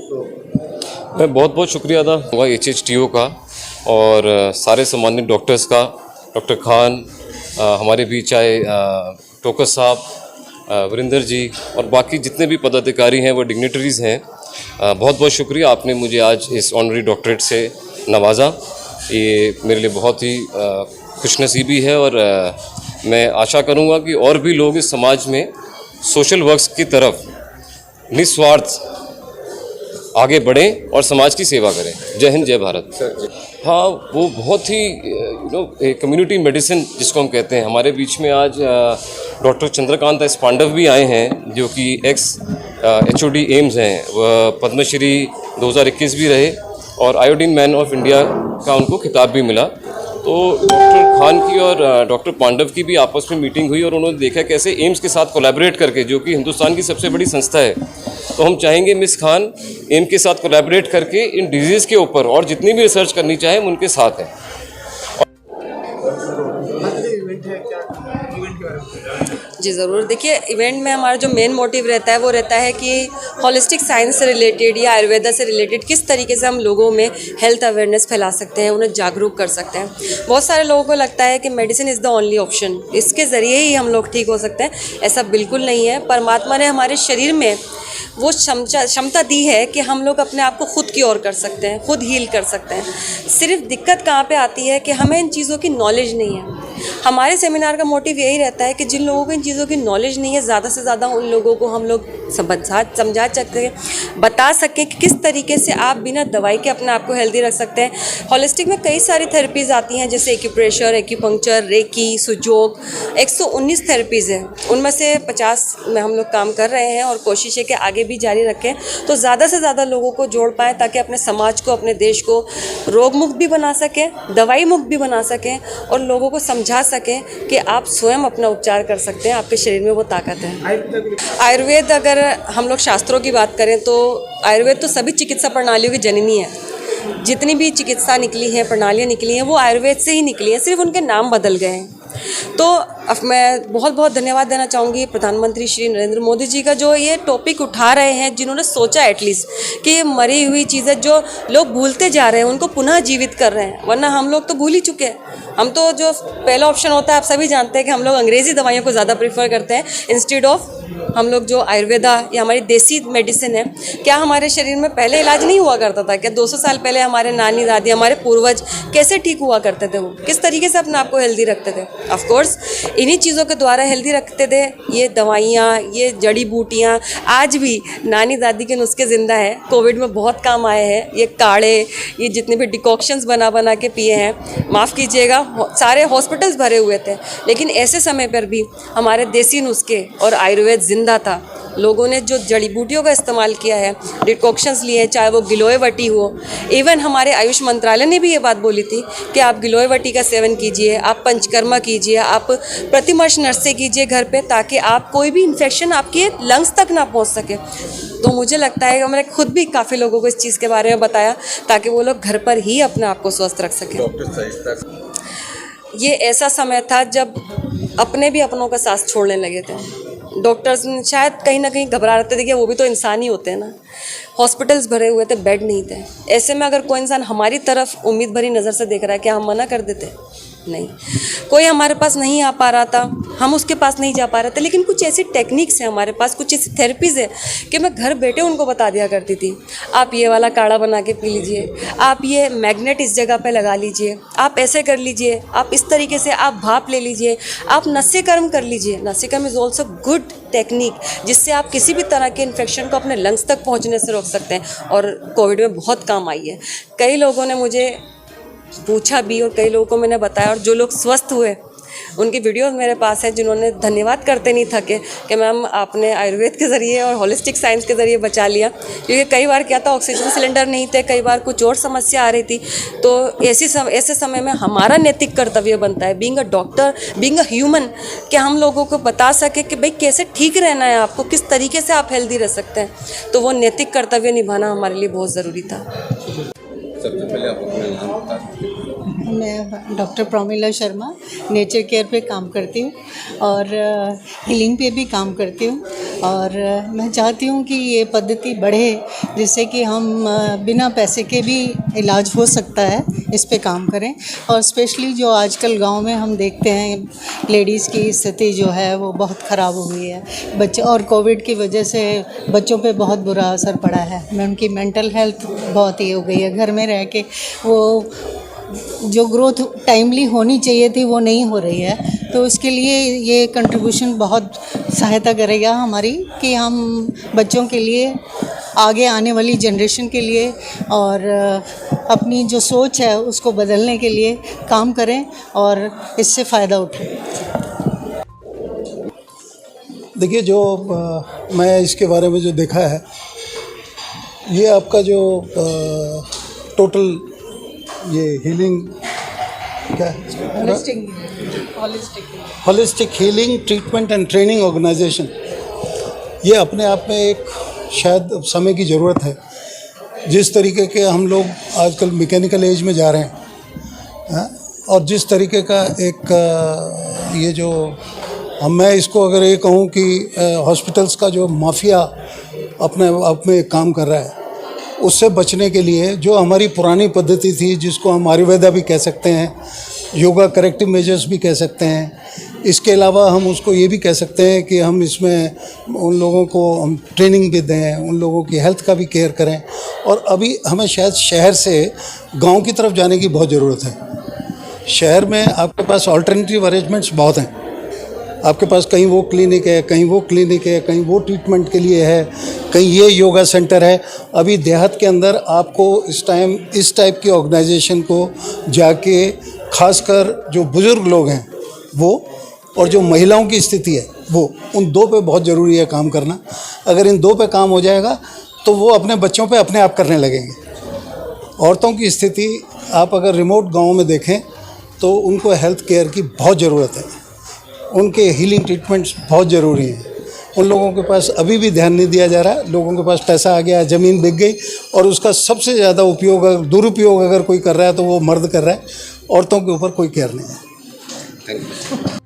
मैं बहुत बहुत शुक्रिया अदा हुआ HHTO का और सारे सम्मानित डॉक्टर्स का, डॉक्टर खान, हमारे बीच आए टोकस साहब, वरिंदर जी और बाकी जितने भी पदाधिकारी हैं वो डिग्नेटरीज़ हैं। बहुत बहुत शुक्रिया, आपने मुझे आज इस ऑनरी डॉक्टरेट से नवाजा। ये मेरे लिए बहुत ही खुशनसीबी है और मैं आशा करूँगा कि और भी लोग इस समाज में सोशल वर्क्स की तरफ निस्वार्थ आगे बढ़ें और समाज की सेवा करें। जय हिंद, जय भारत। हाँ, वो बहुत ही कम्युनिटी मेडिसिन जिसको हम कहते हैं, हमारे बीच में आज डॉक्टर चंद्रकांत एस पांडव भी आए हैं जो कि एक्स HOD एम्स हैं। वह पद्मश्री 2021 भी रहे और आयोडीन मैन ऑफ इंडिया का उनको खिताब भी मिला। तो डॉक्टर खान की और डॉक्टर पांडव की भी आपस में मीटिंग हुई और उन्होंने देखा कैसे एम्स के साथ कोलैबोरेट करके, जो कि हिंदुस्तान की सबसे बड़ी संस्था है, तो हम चाहेंगे मिस खान एम्स के साथ कोलैबोरेट करके इन डिजीज़ के ऊपर और जितनी भी रिसर्च करनी चाहे हम उनके साथ हैं। जी ज़रूर। देखिए, इवेंट में हमारा जो मेन मोटिव रहता है वो रहता है कि होलिस्टिक साइंस से रिलेटेड या आयुर्वेदा से रिलेटेड किस तरीके से हम लोगों में हेल्थ अवेयरनेस फैला सकते हैं, उन्हें जागरूक कर सकते हैं। बहुत सारे लोगों को लगता है कि medicine is the only option, इसके ज़रिए ही हम लोग ठीक हो सकते हैं। ऐसा बिल्कुल नहीं है। परमात्मा ने हमारे शरीर में वो क्षमता दी है कि हम लोग अपने आप को खुद की ओर कर सकते हैं, खुद हील कर सकते हैं। सिर्फ दिक्कत कहाँ पे आती है कि हमें इन चीज़ों की नॉलेज नहीं है। हमारे सेमिनार का मोटिव यही रहता है कि जिन लोगों को इन चीज़ों की नॉलेज नहीं है, ज़्यादा से ज़्यादा उन लोगों को हम लोग समझा सकें, बता सकें कि किस तरीके से आप बिना दवाई के अपने आप को हेल्दी रख सकते हैं। होलिस्टिक में कई सारी थेरेपीज़ आती हैं, जैसे एक्यूप्रेशर, एक्यूपंक्चर, रेकी, सुजोग, 119 थेरेपीज़ हैं। उनमें से 50 में हम लोग काम कर रहे हैं और कोशिश है कि आगे भी जारी रखें, तो ज़्यादा से ज़्यादा लोगों को जोड़ पाएँ ताकि अपने समाज को, अपने देश को रोग मुक्त भी बना सकें, दवाई मुक्त भी बना सकें और लोगों को समझा सकें कि आप स्वयं अपना उपचार कर सकते हैं, आपके शरीर में वो ताकत है। आयुर्वेद, अगर हम लोग शास्त्रों की बात करें तो आयुर्वेद तो सभी चिकित्सा प्रणालियों की जननी है। जितनी भी चिकित्सा निकली हैं, प्रणालियाँ निकली हैं, वो आयुर्वेद से ही निकली हैं, सिर्फ उनके नाम बदल गए हैं। तो अब मैं बहुत बहुत धन्यवाद देना चाहूँगी प्रधानमंत्री श्री नरेंद्र मोदी जी का, जो ये टॉपिक उठा रहे हैं, जिन्होंने सोचा एटलीस्ट कि ये मरी हुई चीज़ें जो लोग भूलते जा रहे हैं उनको पुनः जीवित कर रहे हैं, वरना हम लोग तो भूल ही चुके हैं। हम तो जो पहला ऑप्शन होता है, आप सभी जानते हैं कि हम लोग अंग्रेज़ी दवाइयों को ज़्यादा प्रीफर करते हैं इंस्टेड ऑफ हम लोग जो आयुर्वेदा या हमारी देसी मेडिसिन है। क्या हमारे शरीर में पहले इलाज नहीं हुआ करता था? क्या 200 साल पहले हमारे नानी दादी, हमारे पूर्वज कैसे ठीक हुआ करते थे? वो किस तरीके से अपने आप को हेल्दी रखते थे? ऑफ कोर्स इन्हीं चीज़ों के द्वारा हेल्दी रखते थे। ये दवाइयाँ, ये जड़ी बूटियाँ आज भी नानी दादी के नुस्खे ज़िंदा है, कोविड में बहुत काम आए हैं। ये काढ़े, ये जितने भी डिकॉक्शंस बना के पिए हैं, माफ़ कीजिएगा, सारे हॉस्पिटल्स भरे हुए थे, लेकिन ऐसे समय पर भी हमारे देसी नुस्खे और आयुर्वेद जिंदा था। लोगों ने जो जड़ी बूटियों का इस्तेमाल किया है, डिकॉक्शंस लिए, चाहे वो गिलोय वटी हो। इवन हमारे आयुष मंत्रालय ने भी ये बात बोली थी कि आप गिलोय वटी का सेवन कीजिए, आप पंचकर्मा कीजिए, आप प्रतिमर्श नर्से कीजिए घर पे, ताकि आप कोई भी इन्फेक्शन आपके लंग्स तक ना पहुंच सके। तो मुझे लगता है कि मैंने खुद भी काफ़ी लोगों को इस चीज़ के बारे में बताया ताकि वो लोग घर पर ही अपने आप को स्वस्थ रख सकें। ये ऐसा समय था जब अपने भी अपनों का सांस छोड़ने लगे थे। डॉक्टर्स शायद कहीं ना कहीं घबरा रहे थे कि वो भी तो इंसान ही होते हैं ना। हॉस्पिटल्स भरे हुए थे, बेड नहीं थे। ऐसे में अगर कोई इंसान हमारी तरफ उम्मीद भरी नज़र से देख रहा है, क्या हम मना कर देते? नहीं। कोई हमारे पास नहीं आ पा रहा था, हम उसके पास नहीं जा पा रहे थे, लेकिन कुछ ऐसी टेक्निक्स हैं हमारे पास, कुछ ऐसी थेरेपीज़ है कि मैं घर बैठे उनको बता दिया करती थी। आप ये वाला काढ़ा बना के पी लीजिए, आप ये मैग्नेट इस जगह पे लगा लीजिए, आप ऐसे कर लीजिए, आप इस तरीके से आप भाप ले लीजिए, आप नस्यकर्म कर लीजिए। नस्यकर्म इज़ ऑल्सो गुड टेक्निक, जिससे आप किसी भी तरह के इन्फेक्शन को अपने लंग्स तक पहुँचने से रोक सकते हैं और कोविड में बहुत काम आई है। कई लोगों ने मुझे पूछा भी और कई लोगों को मैंने बताया, और जो लोग स्वस्थ हुए उनकी वीडियोस मेरे पास है, जिन्होंने धन्यवाद करते नहीं थके कि मैम आपने आयुर्वेद के ज़रिए और होलिस्टिक साइंस के ज़रिए बचा लिया। क्योंकि कई बार क्या था, ऑक्सीजन सिलेंडर नहीं थे, कई बार कुछ और समस्या आ रही थी। तो ऐसे समय में हमारा नैतिक कर्तव्य बनता है, being a doctor, being a human, कि हम लोगों को बता सके कि भाई कैसे ठीक रहना है आपको, किस तरीके से आप हेल्दी रह सकते हैं। तो वो नैतिक कर्तव्य निभाना हमारे लिए बहुत ज़रूरी था। सबसे पहले आप अपना नाम बता दीजिए। मैं doctor Pramila Sharma nature care पे काम करती हूँ और हीलिंग पे भी काम करती हूँ और मैं चाहती हूँ कि ये पद्धति बढ़े जिससे कि हम बिना पैसे के भी इलाज हो सकता है, इस पे काम करें। और स्पेशली जो आजकल गांव में हम देखते हैं लेडीज़ की स्थिति जो है वो बहुत ख़राब हो गई है, बच्चे और कोविड की वजह से बच्चों पे बहुत बुरा असर पड़ा है। मैं उनकी मेंटल हेल्थ बहुत ही हो गई है, घर में रह के वो जो ग्रोथ टाइमली होनी चाहिए थी वो नहीं हो रही है। तो इसके लिए ये कंट्रीब्यूशन बहुत सहायता करेगा हमारी कि हम बच्चों के लिए, आगे आने वाली जनरेशन के लिए और अपनी जो सोच है उसको बदलने के लिए काम करें और इससे फ़ायदा उठाएं। देखिए, जो मैं इसके बारे में जो देखा है, ये आपका जो टोटल ये हीलिंग क्या है, holistic healing treatment and training organisation, ये अपने आप में एक शायद समय की ज़रूरत है। जिस तरीके के हम लोग आजकल मैकेनिकल एज में जा रहे हैं और जिस तरीके का एक ये जो मैं इसको अगर ये कहूँ कि हॉस्पिटल्स का जो माफिया अपने आप में काम कर रहा है, उससे बचने के लिए जो हमारी पुरानी पद्धति थी, जिसको हम आयुर्वेदा भी कह सकते हैं, योगा करेक्टिव मेजर्स भी कह सकते हैं, इसके अलावा हम उसको ये भी कह सकते हैं कि हम इसमें उन लोगों को हम ट्रेनिंग भी दें, उन लोगों की हेल्थ का भी केयर करें। और अभी हमें शायद शहर से गांव की तरफ जाने की बहुत ज़रूरत है। शहर में आपके पास अल्टरनेटिव अरेंजमेंट्स बहुत हैं, आपके पास कहीं वो क्लिनिक है, कहीं वो क्लिनिक है, कहीं वो ट्रीटमेंट के लिए है, कहीं ये योगा सेंटर है। अभी देहात के अंदर आपको इस टाइम इस टाइप की ऑर्गेनाइजेशन को जाके, खासकर जो बुज़ुर्ग लोग हैं वो और जो महिलाओं की स्थिति है वो, उन दो पे बहुत ज़रूरी है काम करना। अगर इन दो पे काम हो जाएगा तो वो अपने बच्चों पे अपने आप करने लगेंगे। औरतों की स्थिति आप अगर रिमोट गाँव में देखें तो उनको हेल्थ केयर की बहुत ज़रूरत है, उनके हीलिंग ट्रीटमेंट्स बहुत ज़रूरी हैं। उन लोगों के पास अभी भी ध्यान नहीं दिया जा रहा। लोगों के पास पैसा आ गया, ज़मीन बिक गई और उसका सबसे ज़्यादा उपयोग, दुरुपयोग अगर कोई कर रहा है तो वो मर्द कर रहा है। औरतों के ऊपर कोई केयर नहीं है। Thank you.